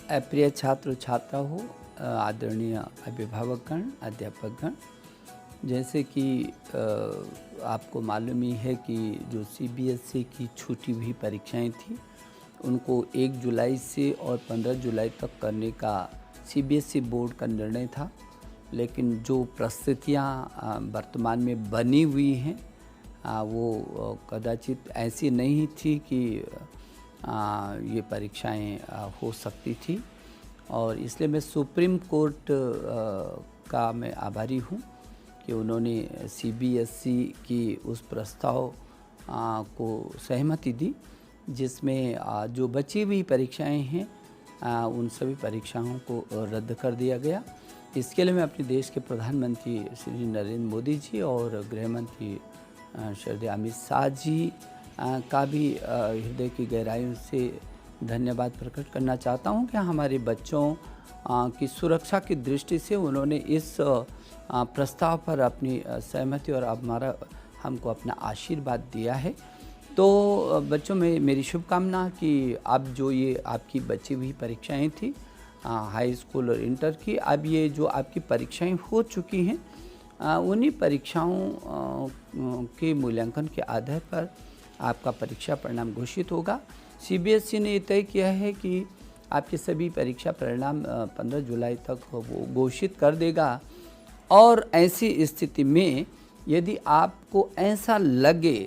प्रिय छात्र छात्रा हो, आदरणीय अभिभावकगण, अध्यापकगण, जैसे कि आपको मालूम ही है कि जो सीबीएसई की छूटी हुई परीक्षाएं थी उनको 1 जुलाई से और 15 जुलाई तक करने का सीबीएसई बोर्ड का निर्णय था। लेकिन जो परिस्थितियाँ वर्तमान में बनी हुई हैं वो कदाचित ऐसी नहीं थी कि ये परीक्षाएं हो सकती थी, और इसलिए मैं सुप्रीम कोर्ट का मैं आभारी हूँ कि उन्होंने सीबीएसई की उस प्रस्ताव को सहमति दी जिसमें जो बची हुई परीक्षाएं हैं उन सभी परीक्षाओं को रद्द कर दिया गया। इसके लिए मैं अपने देश के प्रधानमंत्री श्री नरेंद्र मोदी जी और गृह मंत्री श्री अमित शाह जी का भी हृदय की गहराइयों से धन्यवाद प्रकट करना चाहता हूं कि हमारे बच्चों की सुरक्षा की दृष्टि से उन्होंने इस प्रस्ताव पर अपनी सहमति और हमको अपना आशीर्वाद दिया है। तो बच्चों में मेरी शुभकामना कि अब जो ये आपकी बची हुई परीक्षाएं थी हाई स्कूल और इंटर की, अब ये जो आपकी परीक्षाएं हो चुकी हैं उन्हीं परीक्षाओं के मूल्यांकन के आधार पर आपका परीक्षा परिणाम घोषित होगा। सीबीएसई ने तय किया है कि आपके सभी परीक्षा परिणाम 15 जुलाई तक वो घोषित कर देगा, और ऐसी स्थिति में यदि आपको ऐसा लगे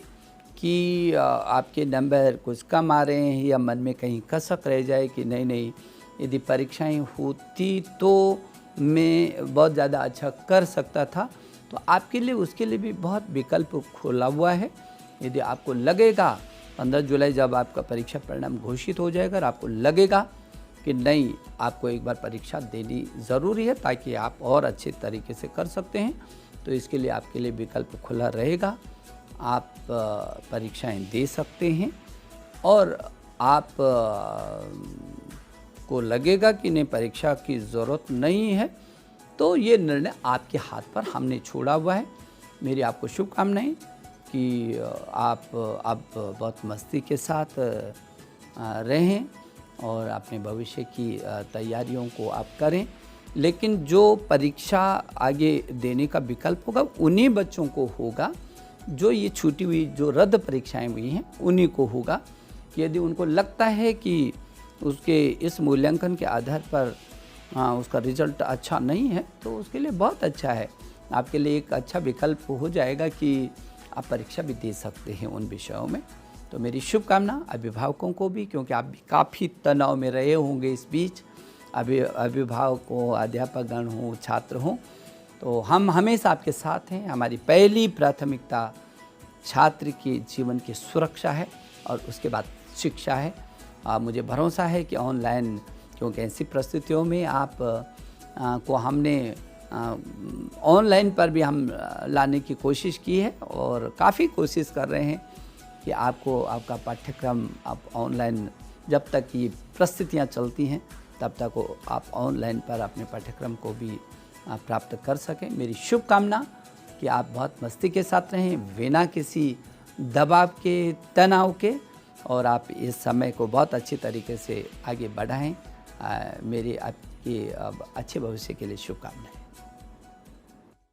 कि आपके नंबर कुछ कम आ रहे हैं या मन में कहीं कसक रह जाए कि नहीं यदि परीक्षाएं होती तो मैं बहुत ज़्यादा अच्छा कर सकता था, तो आपके लिए उसके लिए भी बहुत विकल्प खोला हुआ है। यदि आपको लगेगा 15 जुलाई जब आपका परीक्षा परिणाम घोषित हो जाएगा और आपको लगेगा कि नहीं आपको एक बार परीक्षा देनी ज़रूरी है ताकि आप और अच्छे तरीके से कर सकते हैं, तो इसके लिए आपके लिए विकल्प खुला रहेगा। आप परीक्षाएं दे सकते हैं, और आप को लगेगा कि नहीं परीक्षा की ज़रूरत नहीं है तो ये निर्णय आपके हाथ पर हमने छोड़ा हुआ है। मेरी आपको शुभकामनाएं कि आप अब बहुत मस्ती के साथ रहें और अपने भविष्य की तैयारियों को आप करें। लेकिन जो परीक्षा आगे देने का विकल्प होगा उन्हीं बच्चों को होगा जो ये छूटी हुई जो रद्द परीक्षाएं हुई हैं उन्हीं को होगा। यदि उनको लगता है कि उसके इस मूल्यांकन के आधार पर उसका रिजल्ट अच्छा नहीं है तो उसके लिए बहुत अच्छा है, आपके लिए एक अच्छा विकल्प हो जाएगा कि आप परीक्षा भी दे सकते हैं उन विषयों में। तो मेरी शुभकामना अभिभावकों को भी, क्योंकि आप भी काफ़ी तनाव में रहे होंगे इस बीच, अभिभावक हो, अध्यापकगण हो, छात्र हों, तो हम हमेशा आपके साथ हैं। हमारी पहली प्राथमिकता छात्र के जीवन की सुरक्षा है और उसके बाद शिक्षा है। मुझे भरोसा है कि ऑनलाइन, क्योंकि ऐसी परिस्थितियों में आप को हमने ऑनलाइन पर भी हम लाने की कोशिश की है और काफ़ी कोशिश कर रहे हैं कि आपको आपका पाठ्यक्रम आप ऑनलाइन, जब तक ये परिस्थितियाँ चलती हैं तब तक आप ऑनलाइन पर अपने पाठ्यक्रम को भी प्राप्त कर सकें। मेरी शुभकामना कि आप बहुत मस्ती के साथ रहें बिना किसी दबाव के, तनाव के, और आप इस समय को बहुत अच्छी तरीके से आगे बढ़ाएं। मेरी आपके अच्छे भविष्य के लिए शुभकामनाएं।